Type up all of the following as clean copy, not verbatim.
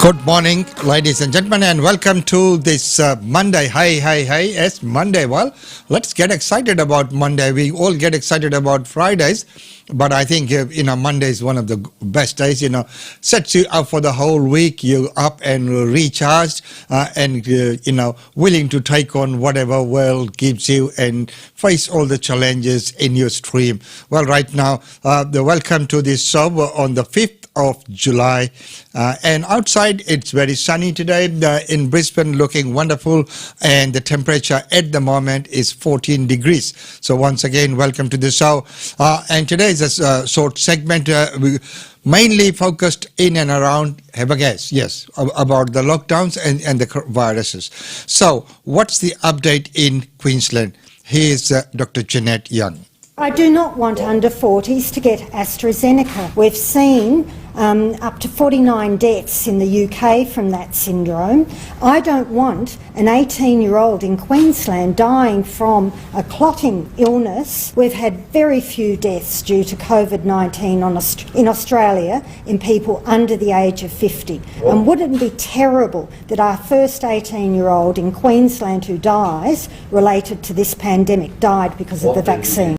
Good morning, ladies and gentlemen, and welcome to this Monday. Hey, it's Monday. Well, let's get excited about Monday. We all get excited about Fridays, but I think, Monday is one of the best days, sets you up for the whole week. You're up and recharged and, willing to take on whatever world gives you and face all the challenges in your stream. Well, right now, welcome to this show on the 5th of July, and outside it's very sunny today. In Brisbane, looking wonderful, and the temperature at the moment is 14 degrees. So once again, welcome to the show. And today is a short segment mainly focused in and around, have a guess, yes, about the lockdowns and the viruses. So what's the update in Queensland? Here's Dr. Jeanette Young. I do not want under 40s to get AstraZeneca. We've seen up to 49 deaths in the UK from that syndrome. I don't want an 18-year-old in Queensland dying from a clotting illness. We've had very few deaths due to COVID-19 in Australia in people under the age of 50. And wouldn't it be terrible that our first 18-year-old in Queensland who dies related to this pandemic died because of the vaccine?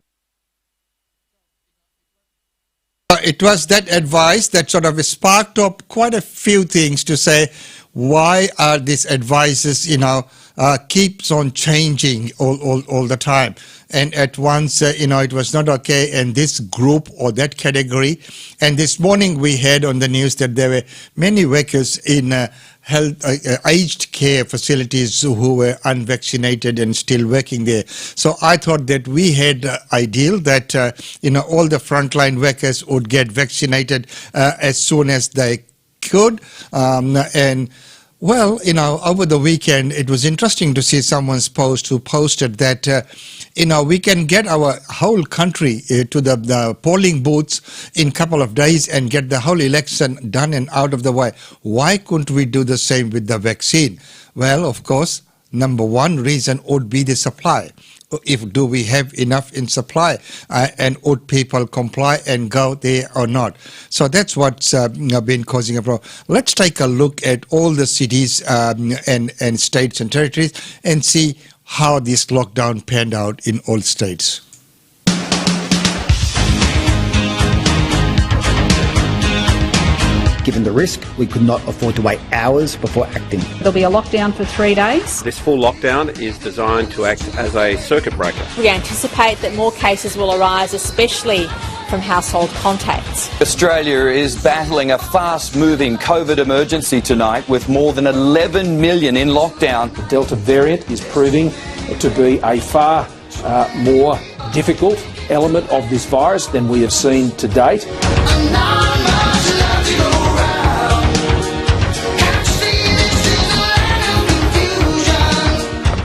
It was that advice that sort of sparked up quite a few things to say, why are these advices, keeps on changing all the time. And at once, it was not okay in this group or that category. And this morning we heard on the news that there were many workers in health aged care facilities who were unvaccinated and still working there. So I thought that we had ideal that, all the frontline workers would get vaccinated as soon as they could. Well, over the weekend, it was interesting to see someone's post who posted that, we can get our whole country to the polling booths in a couple of days and get the whole election done and out of the way. Why couldn't we do the same with the vaccine? Well, of course, number one reason would be the supply. Do we have enough in supply, and would people comply and go there or not? So that's what's been causing a problem. Let's take a look at all the cities and states and territories and see how this lockdown panned out in all states. Given the risk, we could not afford to wait hours before acting. There'll be a lockdown for 3 days. This full lockdown is designed to act as a circuit breaker. We anticipate that more cases will arise, especially from household contacts. Australia is battling a fast-moving COVID emergency tonight with more than 11 million in lockdown. The Delta variant is proving to be a far more difficult element of this virus than we have seen to date.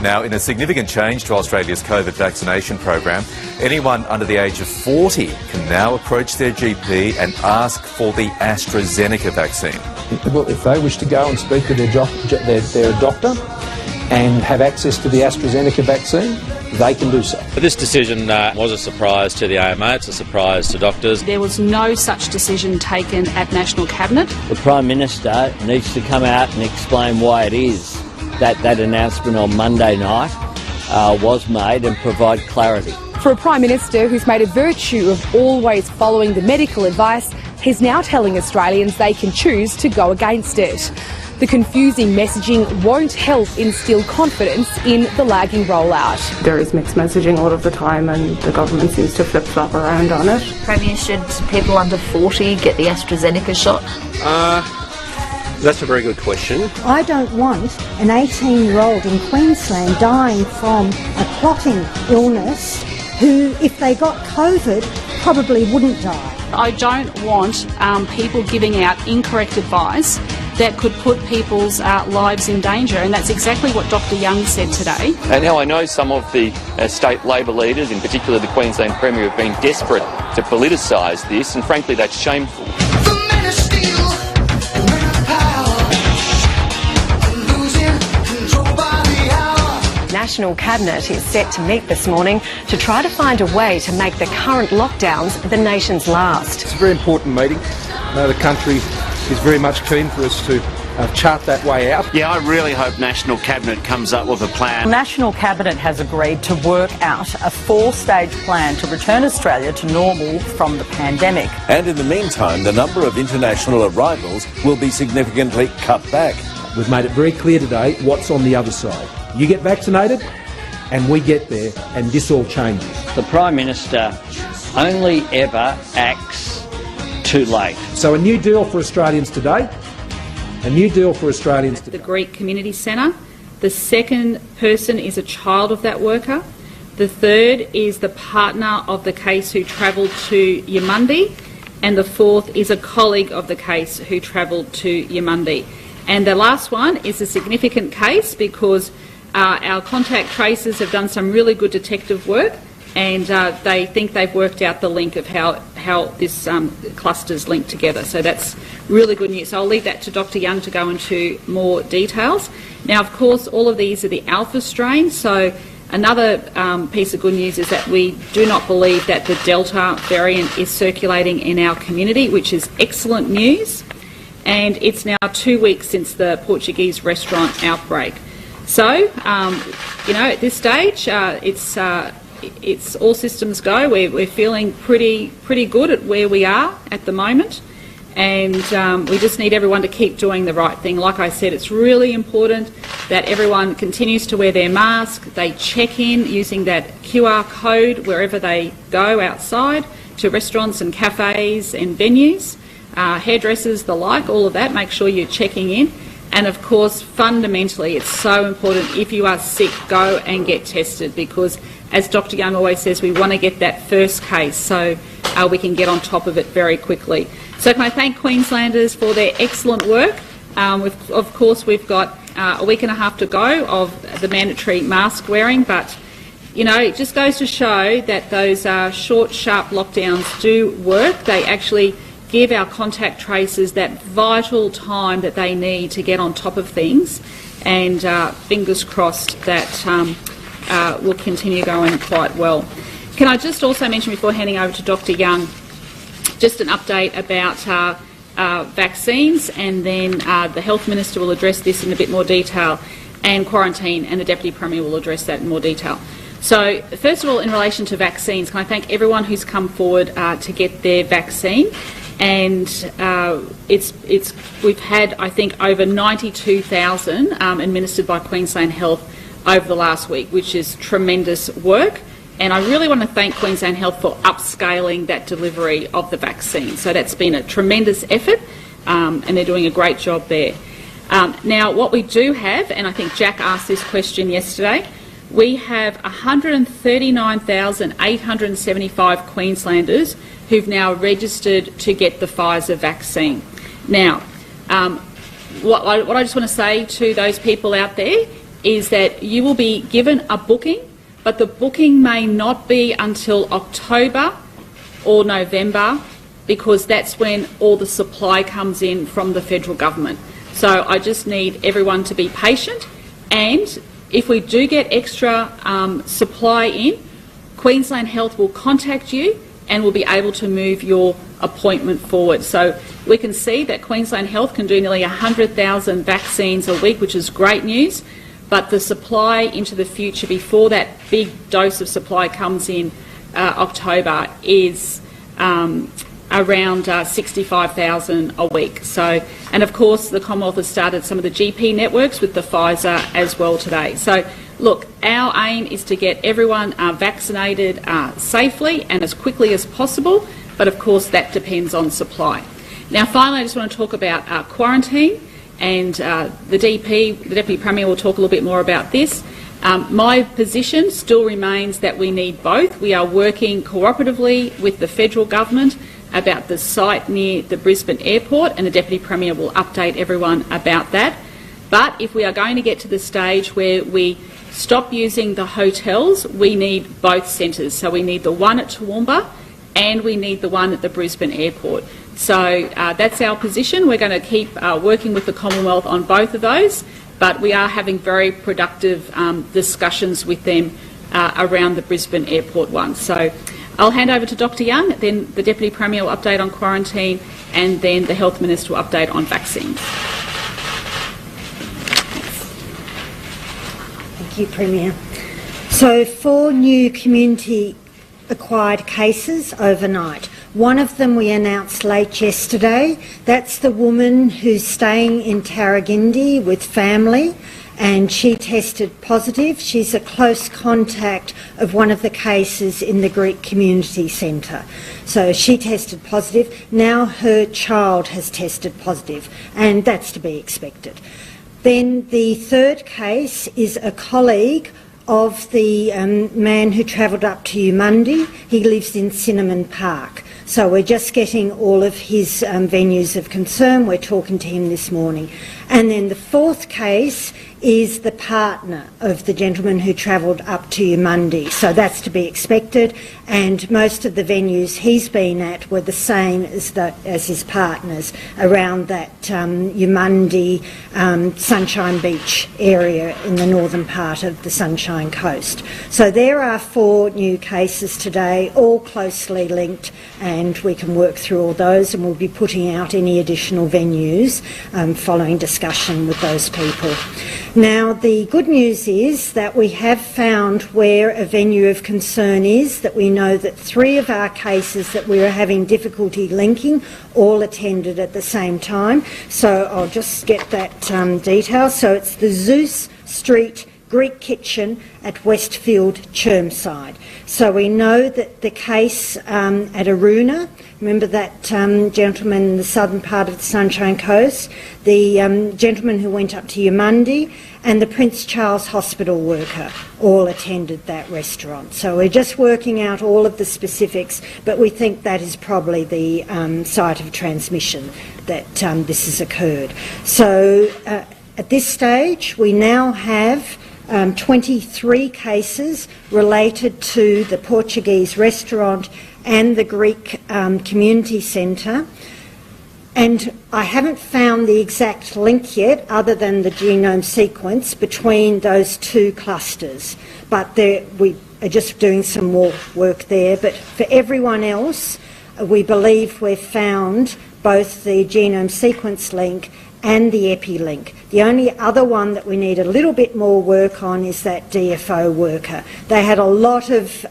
Now, in a significant change to Australia's COVID vaccination program, anyone under the age of 40 can now approach their GP and ask for the AstraZeneca vaccine. Well, if they wish to go and speak to their doctor and have access to the AstraZeneca vaccine, they can do so. This decision was a surprise to the AMA, it's a surprise to doctors. There was no such decision taken at National Cabinet. The Prime Minister needs to come out and explain why it is that announcement on Monday night was made and provide clarity. For a Prime Minister who's made a virtue of always following the medical advice, he's now telling Australians they can choose to go against it. The confusing messaging won't help instill confidence in the lagging rollout. There is mixed messaging a lot of the time and the government seems to flip-flop around on it. Premier, should people under 40 get the AstraZeneca shot? That's a very good question. I don't want an 18-year-old in Queensland dying from a clotting illness who, if they got COVID, probably wouldn't die. I don't want people giving out incorrect advice that could put people's lives in danger, and that's exactly what Dr. Young said today. And now I know some of the state Labor leaders, in particular the Queensland Premier, have been desperate to politicise this, and frankly that's shameful. National Cabinet is set to meet this morning to try to find a way to make the current lockdowns the nation's last. It's a very important meeting. The country is very much keen for us to chart that way out. Yeah, I really hope National Cabinet comes up with a plan. National Cabinet has agreed to work out a 4-stage plan to return Australia to normal from the pandemic. And in the meantime, the number of international arrivals will be significantly cut back. We've made it very clear today what's on the other side. You get vaccinated and we get there, and this all changes. The Prime Minister only ever acts too late. So a new deal for Australians today. A new deal for Australians today. The Greek Community Centre. The second person is a child of that worker. The third is the partner of the case who travelled to Yamundi. And the fourth is a colleague of the case who travelled to Yamundi. And the last one is a significant case because our contact tracers have done some really good detective work, and they think they've worked out the link of how this cluster's linked together. So that's really good news. So I'll leave that to Dr Young to go into more details. Now, of course, all of these are the alpha strain. So another piece of good news is that we do not believe that the Delta variant is circulating in our community, which is excellent news. And it's now 2 weeks since the Portuguese restaurant outbreak. So, at this stage, it's all systems go. We're feeling pretty good at where we are at the moment, and we just need everyone to keep doing the right thing. Like I said, it's really important that everyone continues to wear their mask. They check in using that QR code wherever they go outside to restaurants and cafes and venues, hairdressers, the like, all of that. Make sure you're checking in. And of course, fundamentally, it's so important, if you are sick, go and get tested, because as Dr Young always says, we want to get that first case so we can get on top of it very quickly. So can I thank Queenslanders for their excellent work. Of course, we've got a week and a half to go of the mandatory mask wearing, but it just goes to show that those short, sharp lockdowns do work. They actually give our contact tracers that vital time that they need to get on top of things, and fingers crossed that will continue going quite well. Can I just also mention, before handing over to Dr Young, just an update about vaccines, and then the Health Minister will address this in a bit more detail, and quarantine, and the Deputy Premier will address that in more detail. So, first of all, in relation to vaccines, can I thank everyone who's come forward to get their vaccine. And we've had, I think, over 92,000 administered by Queensland Health over the last week, which is tremendous work. And I really want to thank Queensland Health for upscaling that delivery of the vaccine. So that's been a tremendous effort, and they're doing a great job there. Now, what we do have, and I think Jack asked this question yesterday, we have 139,875 Queenslanders who've now registered to get the Pfizer vaccine. Now, what I just want to say to those people out there is that you will be given a booking, but the booking may not be until October or November, because that's when all the supply comes in from the federal government. So I just need everyone to be patient, and if we do get extra supply in, Queensland Health will contact you and will be able to move your appointment forward. So we can see that Queensland Health can do nearly 100,000 vaccines a week, which is great news, but the supply into the future before that big dose of supply comes in October is around 65,000 a week. So, and of course the Commonwealth has started some of the GP networks with the Pfizer as well today. So look, our aim is to get everyone vaccinated safely and as quickly as possible, but of course that depends on supply. Now finally, I just want to talk about quarantine, and the Deputy Premier will talk a little bit more about this. My position still remains that we need both. We are working cooperatively with the federal government about the site near the Brisbane airport, and the Deputy Premier will update everyone about that. But if we are going to get to the stage where we stop using the hotels, we need both centres. So we need the one at Toowoomba and we need the one at the Brisbane airport. So that's our position. We're going to keep working with the Commonwealth on both of those, but we are having very productive discussions with them around the Brisbane airport one. So I'll hand over to Dr Young, then the Deputy Premier will update on quarantine, and then the Health Minister will update on vaccines. Thank you, Premier. So 4 new community acquired cases overnight. One of them we announced late yesterday. That's the woman who's staying in Tarragindi with family, and she tested positive. She's a close contact of one of the cases in the Greek Community Centre. So she tested positive. Now her child has tested positive, and that's to be expected. Then the third case is a colleague of the man who travelled up to Umundi. He lives in Cinnamon Park. So we're just getting all of his venues of concern. We're talking to him this morning. And then the fourth case is the partner of the gentleman who travelled up to Umundi. So that's to be expected, and most of the venues he's been at were the same as his partners around that Umundi Sunshine Beach area in the northern part of the Sunshine Coast. So there are 4 new cases today, all closely linked, and we can work through all those, and we'll be putting out any additional venues following discussion with those people. Now, the good news is that we have found where a venue of concern is, that we know that 3 of our cases that we were having difficulty linking all attended at the same time. So I'll just get that detail. So it's the Zeus Street Greek Kitchen at Westfield, Chermside. So we know that the case at Aruna, remember that gentleman in the southern part of the Sunshine Coast, the gentleman who went up to Umundi, and the Prince Charles Hospital worker all attended that restaurant. So we're just working out all of the specifics, but we think that is probably the site of transmission that this has occurred. So at this stage, we now have 23 cases related to the Portuguese restaurant and the Greek Community Centre. And I haven't found the exact link yet, other than the genome sequence, between those 2 clusters. But we are just doing some more work there. But for everyone else, we believe we've found both the genome sequence link and the EPI link. The only other one that we need a little bit more work on is that DFO worker. They had a lot of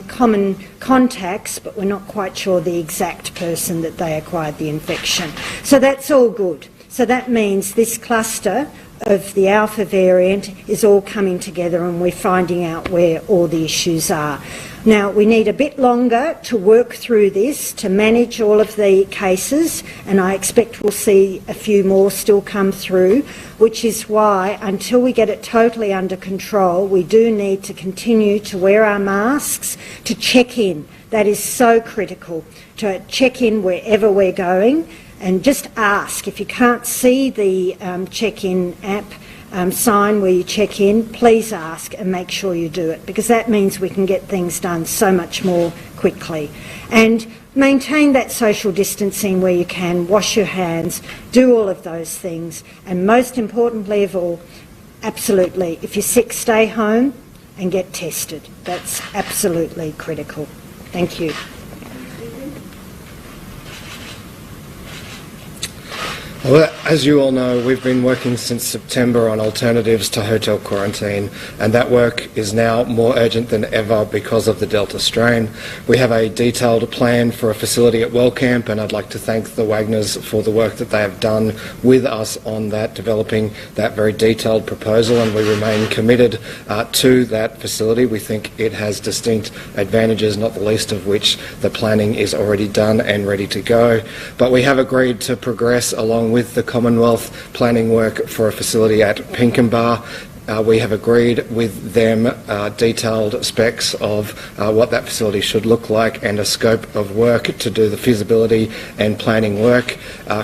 common contacts, but we're not quite sure the exact person that they acquired the infection. So that's all good. So that means this cluster of the alpha variant is all coming together, and we're finding out where all the issues are. Now, we need a bit longer to work through this, to manage all of the cases, and I expect we'll see a few more still come through, which is why, until we get it totally under control, we do need to continue to wear our masks, to check in. That is so critical, to check in wherever we're going, and just ask. If you can't see the check-in app sign where you check in, please ask and make sure you do it, because that means we can get things done so much more quickly. And maintain that social distancing where you can, wash your hands, do all of those things, and most importantly of all, absolutely, if you're sick, stay home and get tested. That's absolutely critical. Thank you. Well, as you all know, we've been working since September on alternatives to hotel quarantine, and that work is now more urgent than ever because of the Delta strain. We have a detailed plan for a facility at Wellcamp, and I'd like to thank the Wagners for the work that they have done with us on that, developing that very detailed proposal, and we remain committed to that facility. We think it has distinct advantages, not the least of which the planning is already done and ready to go. But we have agreed to progress along with the Commonwealth planning work for a facility at Pinkenba. We have agreed with them detailed specs of what that facility should look like and a scope of work to do the feasibility and planning work.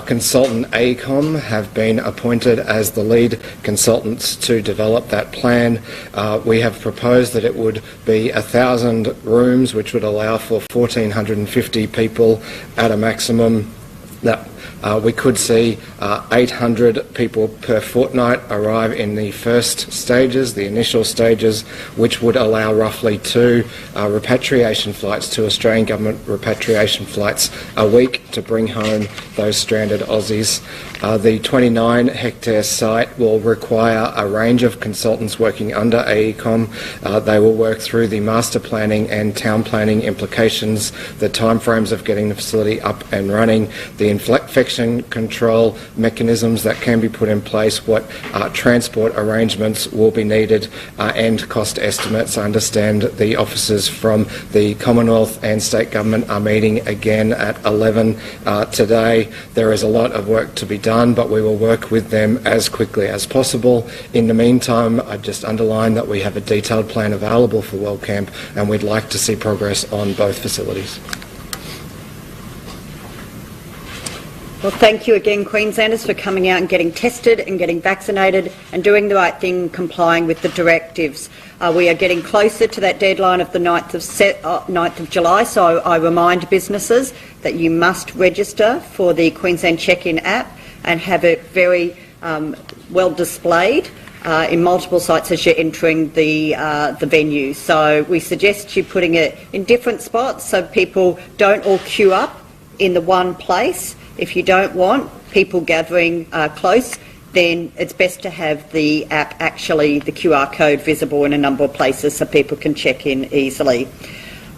Consultant AECOM have been appointed as the lead consultants to develop that plan. We have proposed that it would be 1,000 rooms, which would allow for 1,450 people at a maximum. That We could see 800 people per fortnight arrive in the first stages, the initial stages, which would allow roughly 2 repatriation flights, 2 Australian government repatriation flights a week to bring home those stranded Aussies. The 29-hectare site will require a range of consultants working under AECOM. They will work through the master planning and town planning implications, the timeframes of getting the facility up and running, the infection control mechanisms that can be put in place, what transport arrangements will be needed, and cost estimates. I understand the officers from the Commonwealth and state government are meeting again at 11 today. There is a lot of work to be done, but we will work with them as quickly as possible. In the meantime, I just underline that we have a detailed plan available for WorldCamp, and we'd like to see progress on both facilities. Well, thank you again, Queenslanders, for coming out and getting tested and getting vaccinated and doing the right thing, complying with the directives. We are getting closer to that deadline of the 9th of July, so I remind businesses that you must register for the Queensland Check-In app and have it very well displayed in multiple sites as you're entering the venue. So we suggest you putting it in different spots so people don't all queue up in the one place. If you don't want people gathering close, then it's best to have the app actually, the QR code visible in a number of places so people can check in easily.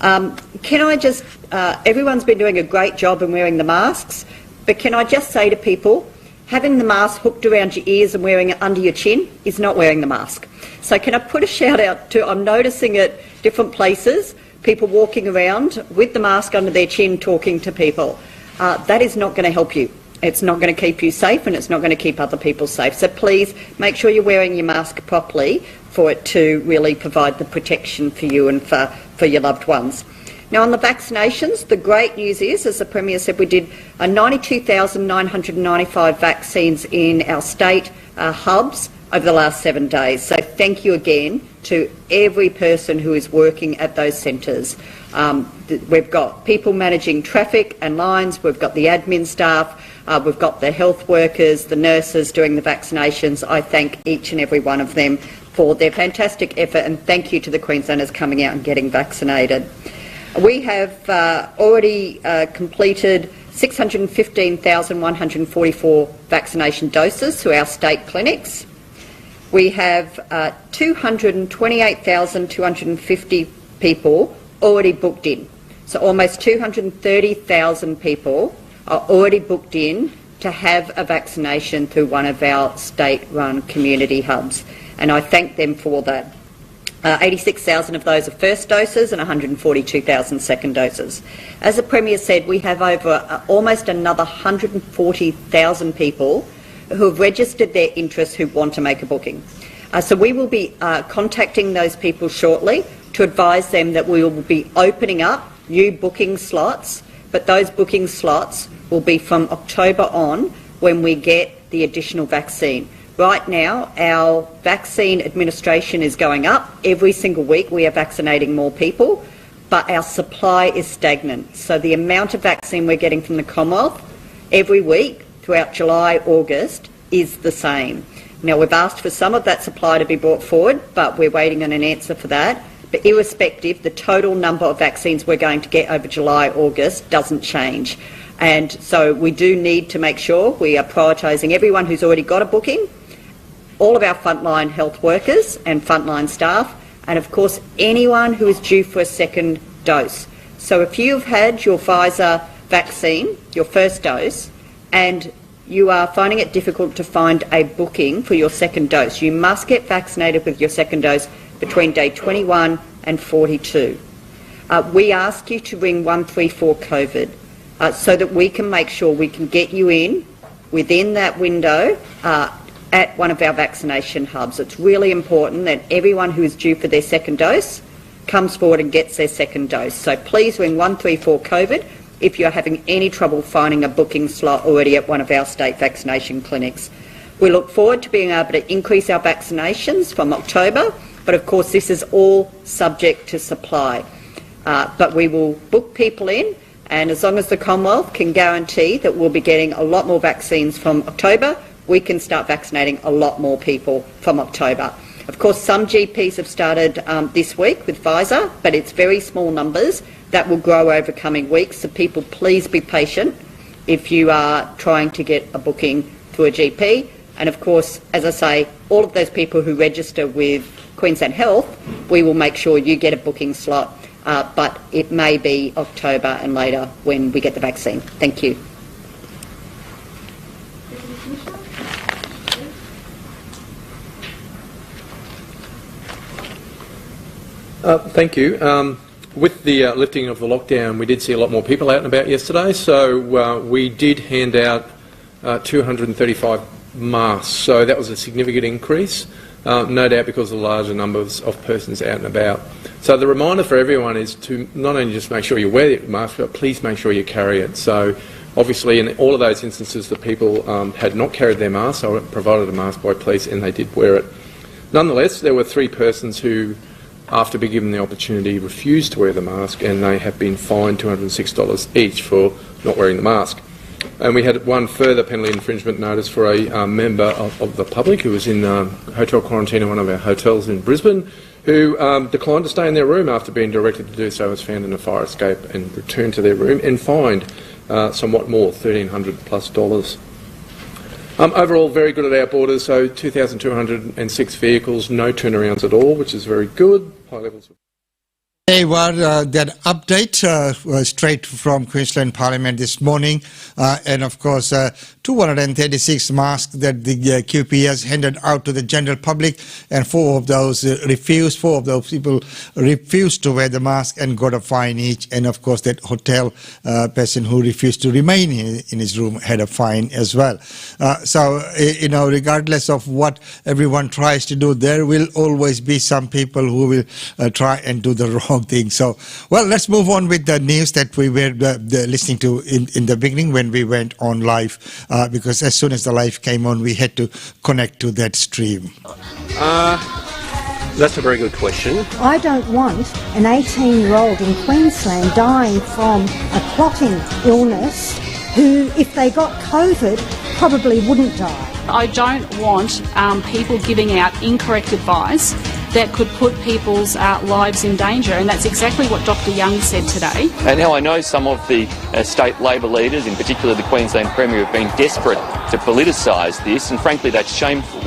Can I just, everyone's been doing a great job in wearing the masks, but can I just say to people, having the mask hooked around your ears and wearing it under your chin is not wearing the mask. So can I put a shout out to, I'm noticing at different places, people walking around with the mask under their chin talking to people. That is not going to help you. It's not going to keep you safe, and it's not going to keep other people safe. So please make sure you're wearing your mask properly for it to really provide the protection for you and for your loved ones. Now, on the vaccinations, the great news is, as the Premier said, we did 92,995 vaccines in our state hubs over the last 7 days. So thank you again to every person who is working at those centres. We've got people managing traffic and lines, we've got the admin staff, we've got the health workers, the nurses doing the vaccinations. I thank each and every one of them for their fantastic effort, and thank you to the Queenslanders coming out and getting vaccinated. We have already completed 615,144 vaccination doses through our state clinics. We have 228,250 people already booked in. So almost 230,000 people are already booked in to have a vaccination through one of our state-run community hubs. And I thank them for that. 86,000 of those are first doses and 142,000 second doses. As the Premier said, we have over almost another 140,000 people who have registered their interest who want to make a booking. So we will be contacting those people shortly to advise them that we will be opening up new booking slots, but those booking slots will be from October on when we get the additional vaccine. Right now, our vaccine administration is going up. Every single week we are vaccinating more people, but our supply is stagnant. So the amount of vaccine we're getting from the Commonwealth every week throughout July, August is the same. Now, we've asked for some of that supply to be brought forward, but we're waiting on an answer for that. But irrespective, the total number of vaccines we're going to get over July, August doesn't change. And so we do need to make sure we are prioritising everyone who's already got a booking, all of our frontline health workers and frontline staff, and of course anyone who is due for a second dose. So if you've had your Pfizer vaccine, your first dose, and you are finding it difficult to find a booking for your second dose, you must get vaccinated with your second dose between day 21 and 42. We ask you to ring 134 COVID so that we can make sure we can get you in within that window at one of our vaccination hubs. It's really important that everyone who is due for their second dose comes forward and gets their second dose. So please ring 134 COVID if you're having any trouble finding a booking slot already at one of our state vaccination clinics. We look forward to being able to increase our vaccinations from October, but of course this is all subject to supply. But we will book people in, And as long as the Commonwealth can guarantee that we'll be getting a lot more vaccines from October, we can start vaccinating a lot more people from October. Of course, some GPs have started this week with Pfizer, but it's very small numbers that will grow over coming weeks. So people, please be patient if you are trying to get a booking through a GP. And of course, as I say, all of those people who register with Queensland Health, we will make sure you get a booking slot, but it may be October and later when we get the vaccine. Thank you. Thank you. With the lifting of the lockdown, we did see a lot more people out and about yesterday, so we did hand out 235 masks, so that was a significant increase, no doubt because of the larger numbers of persons out and about. So the reminder for everyone is to not only just make sure you wear your mask, but please make sure you carry it. So obviously in all of those instances the people had not carried their mask, so provided a mask by police and they did wear it. Nonetheless, there were 3 persons who, after being given the opportunity, refused to wear the mask, and they have been fined $206 each for not wearing the mask. And we had one further penalty infringement notice for a member of the public who was in hotel quarantine in one of our hotels in Brisbane, who declined to stay in their room after being directed to do so, was found in a fire escape and returned to their room and fined somewhat more, $1,300+. Overall, very good at our borders, so 2,206 vehicles, no turnarounds at all, which is very good. High levels of... They were that update straight from Queensland Parliament this morning, and of course 236 masks that the QPS handed out to the general public, and 4 of those refused. 4 of those people refused to wear the mask and got a fine each, and of course that hotel person who refused to remain in his room had a fine as well. So you know, regardless of what everyone tries to do, there will always be some people who will try and do the wrong thing. So, well, let's move on with the news that we were listening to in the beginning when we went on live, because as soon as the live came on, we had to connect to that stream. That's a very good question. I don't want an 18-year-old in Queensland dying from a clotting illness who, if they got COVID, probably wouldn't die. I don't want people giving out incorrect advice that could put people's lives in danger, and that's exactly what Dr Young said today. And now I know some of the state Labor leaders, in particular the Queensland Premier, have been desperate to politicise this, and frankly that's shameful.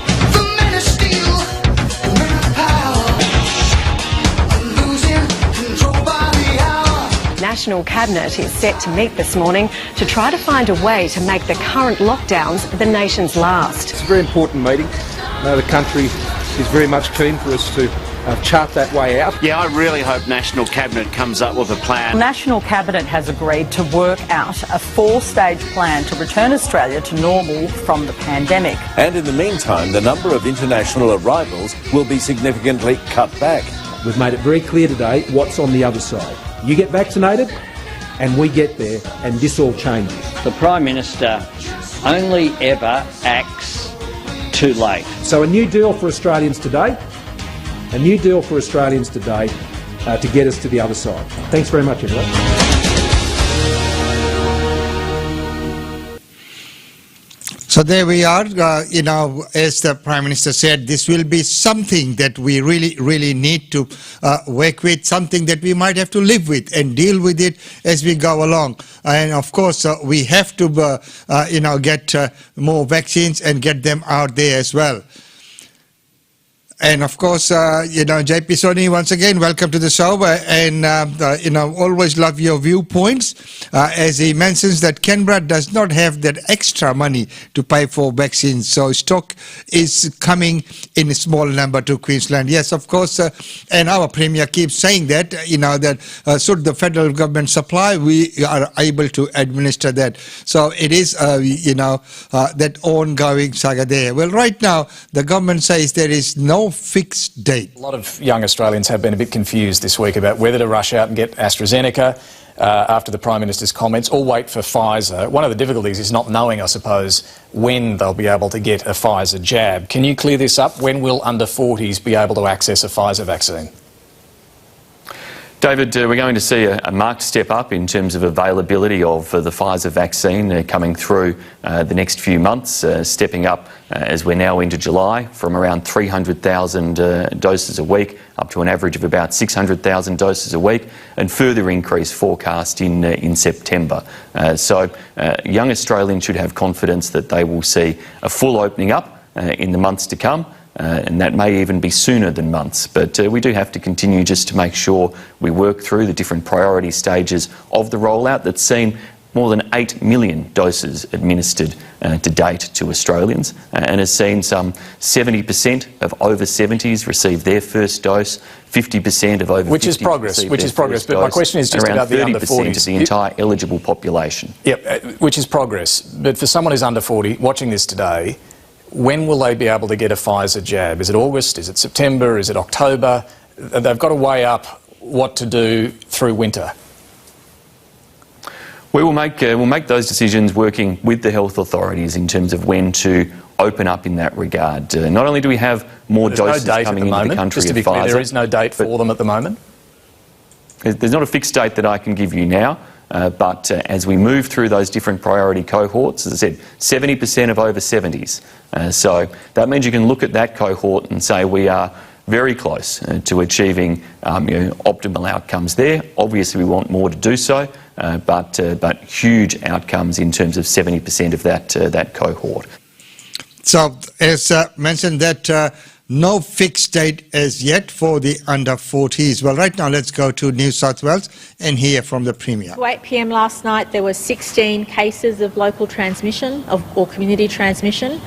National Cabinet is set to meet this morning to try to find a way to make the current lockdowns the nation's last. It's a very important meeting. I know the country is very keen for us to chart that way out. Yeah, I really hope National Cabinet comes up with a plan. National Cabinet has agreed to work out a 4-stage plan to return Australia to normal from the pandemic. And in the meantime, the number of international arrivals will be significantly cut back. We've made it very clear today what's on the other side. You get vaccinated and we get there, and this all changes. The Prime Minister only ever acts too late. So a new deal for Australians today, to get us to the other side. Thanks very much, everyone. So there we are, you know, as the Prime Minister said, this will be something that we really need to work with, something that we might have to live with and deal with it as we go along. And of course, we have to, you know, get more vaccines and get them out there as well. And of course, you know, JP Soni, once again, welcome to the show. And, you know, always love your viewpoints. As he mentions that Canberra does not have that extra money to pay for vaccines. So stock is coming in a small number to Queensland. Yes, of course. And our Premier keeps saying that, you know, that should the federal government supply, we are able to administer that. So it is, you know, that ongoing saga there. Well, right now, the government says there is no fixed date. A lot of young Australians have been a bit confused this week about whether to rush out and get AstraZeneca after the Prime Minister's comments or wait for Pfizer. One of the difficulties is not knowing, I suppose, when they'll be able to get a Pfizer jab. Can you clear this up? When will under 40s be able to access a Pfizer vaccine? David, we're going to see a marked step up in terms of availability of the Pfizer vaccine coming through the next few months, stepping up as we're now into July from around 300,000 doses a week up to an average of about 600,000 doses a week, and further increase forecast in September. So young Australians should have confidence that they will see a full opening up in the months to come. And that may even be sooner than months. But we do have to continue just to make sure we work through the different priority stages of the rollout that's seen more than 8 million doses administered to date to Australians, and has seen some 70% of over 70s receive their first dose, 50% of over 50s Which is progress, but my question is just about the under 40s. Around 30% of the entire eligible population. Yep, which is progress. But for someone who's under 40 watching this today, when will they be able to get a Pfizer jab? Is it August? Is it September? Is it October? They've got to weigh up what to do through winter. We'll make those decisions working with the health authorities in terms of when to open up in that regard. Not only do we have more doses coming into the country just to be clear, there is no date for them at the moment? There's not a fixed date that I can give you now. But as we move through those different priority cohorts, as I said, 70% of over 70s. So that means you can look at that cohort and say we are very close to achieving optimal outcomes there. Obviously, we want more to do so, but huge outcomes in terms of 70% of that cohort. So, as mentioned, that no fixed date as yet for the under 40s. Well, right now, let's go to New South Wales and hear from the Premier. At 8 p.m. last night, there were 16 cases of local transmission or community transmission.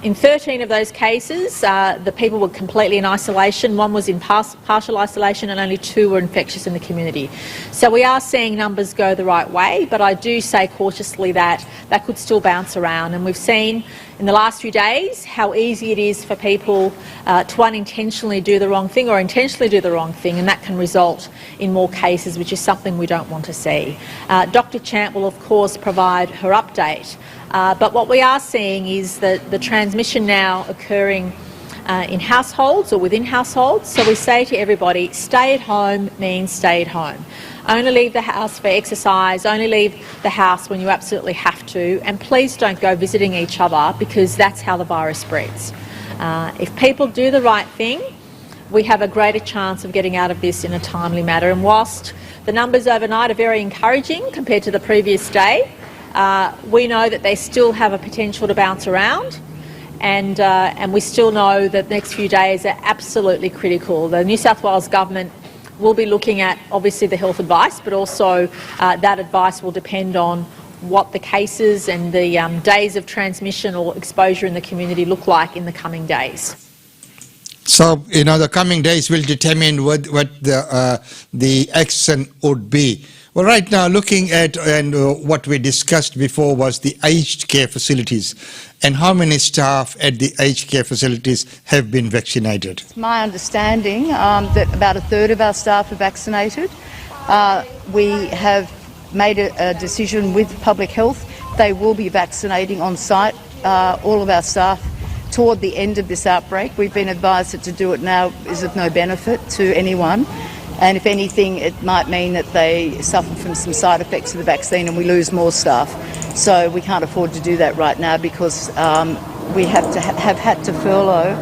In 13 of those cases, the people were completely in isolation. One was in partial isolation, and only 2 were infectious in the community. So we are seeing numbers go the right way, but I do say cautiously that that could still bounce around. And we've seen in the last few days how easy it is for people to unintentionally do the wrong thing or intentionally do the wrong thing, and that can result in more cases, which is something we don't want to see. Dr. Champ will of course provide her update, but what we are seeing is that the transmission now occurring in households or within households. So we say to everybody, stay at home means stay at home. Only leave the house for exercise, only leave the house when you absolutely have to, and please don't go visiting each other, because that's how the virus spreads. If people do the right thing, we have a greater chance of getting out of this in a timely manner. And whilst the numbers overnight are very encouraging compared to the previous day, we know that they still have a potential to bounce around, and we still know that the next few days are absolutely critical. The New South Wales Government will be looking at, obviously, the health advice, but also that advice will depend on what the cases and the days of transmission or exposure in the community look like in the coming days. So, the coming days will determine what the action would be. Well, right now, looking at what we discussed before was the aged care facilities, and how many staff at the aged care facilities have been vaccinated. It's my understanding that about a third of our staff are vaccinated. We have made a decision with Public Health. They will be vaccinating on site all of our staff toward the end of this outbreak. We've been advised that to do it now is of no benefit to anyone. And if anything, it might mean that they suffer from some side effects of the vaccine and we lose more staff. So we can't afford to do that right now, because we have had to furlough.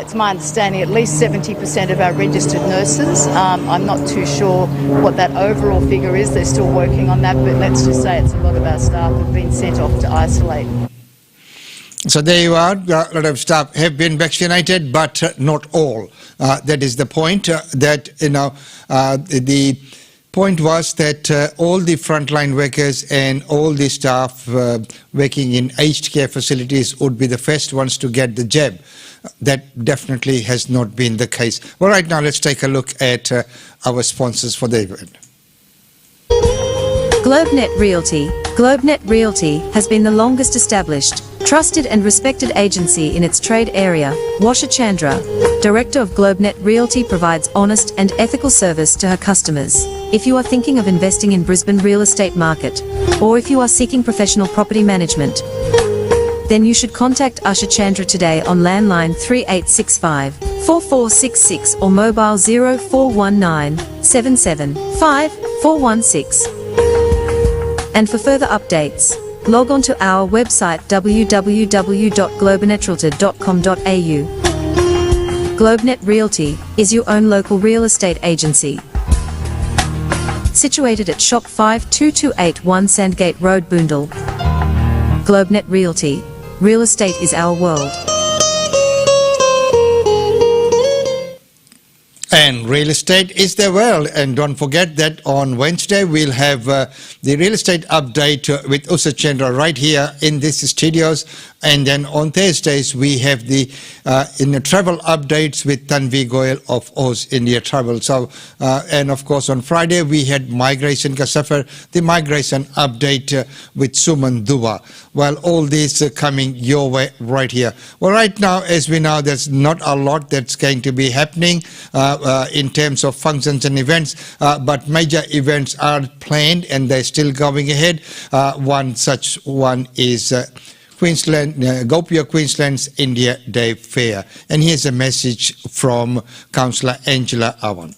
It's my understanding at least 70% of our registered nurses. I'm not too sure what that overall figure is. They're still working on that, but let's just say it's a lot of our staff have been sent off to isolate. So there you are, a lot of staff have been vaccinated, but not all. That is the point, the point was that all the frontline workers and all the staff working in aged care facilities would be the first ones to get the jab. That definitely has not been the case. Well, right now let's take a look at our sponsors for the event. GlobeNet Realty. GlobeNet Realty has been the longest established, trusted and respected agency in its trade area. Washa Chandra, Director of GlobeNet Realty, provides honest and ethical service to her customers. If you are thinking of investing in Brisbane real estate market, or if you are seeking professional property management, then you should contact Usha Chandra today on landline 3865 4466 or mobile 0419 775 416. And for further updates, log on to our website www.globenetrrealty.com.au. GlobeNet Realty is your own local real estate agency. Situated at Shop 52281 Sandgate Road, Boondall. GlobeNet Realty. Real estate is our world. And real estate is the world. And don't forget that on Wednesday we'll have the real estate update with Usha Chandra right here in these studios. And then on Thursdays we have the in the travel updates with Tanvi Goyal of Oz India Travel. So and of course on Friday we had migration ka safar, the migration update with Suman Dua. Well, all these coming your way right here. Well, right now, as we know, there's not a lot that's going to be happening in terms of functions and events, but major events are planned and they're still going ahead. One such one is Queensland, Gopia Queensland's India Day Fair. And here's a message from Councillor Angela Awan.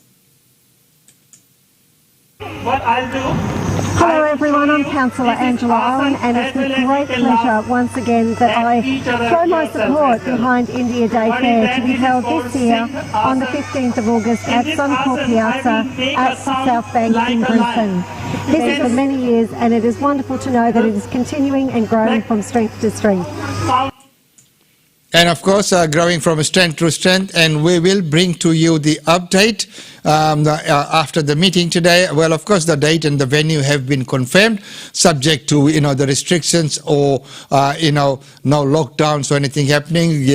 What I'll do. Hello everyone, I'm Councillor Angela Owen and it's with great pleasure once again that I throw my support behind India Day Fair to be held this year on the 15th of August at Suncorp Piazza at South Bank in Brisbane. This is for many years and it is wonderful to know that it is continuing and growing from strength to strength. And of course, growing from strength to strength, and we will bring to you the update after the meeting today. Well, of course, the date and the venue have been confirmed, subject to the restrictions or no lockdowns or anything happening.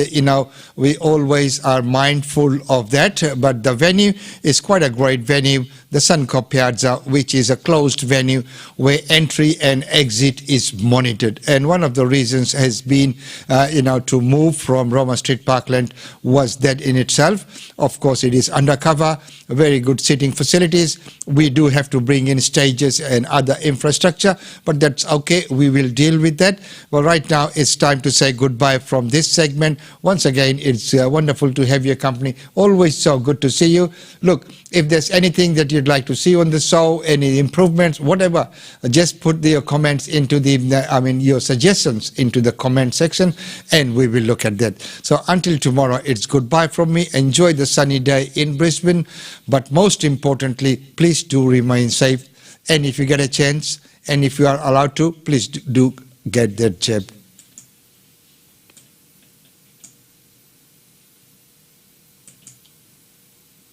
We always are mindful of that. But the venue is quite a great venue, the Suncorp Piazza, which is a closed venue where entry and exit is monitored. And one of the reasons has been, to move from Roma Street Parkland was that in itself. Of course, it is undercover, very good seating facilities. We do have to bring in stages and other infrastructure, but that's okay. We will deal with that. Well, right now it's time to say goodbye from this segment. Once again, it's wonderful to have your company. Always so good to see you. Look, if there's anything that you'd like to see on the show, any improvements, whatever, just put your comments into your suggestions into the comment section and we will look at that. So until tomorrow, it's goodbye from me. Enjoy the sunny day in Brisbane, but most importantly, please do remain safe. And if you get a chance and if you are allowed to, please do get that jab.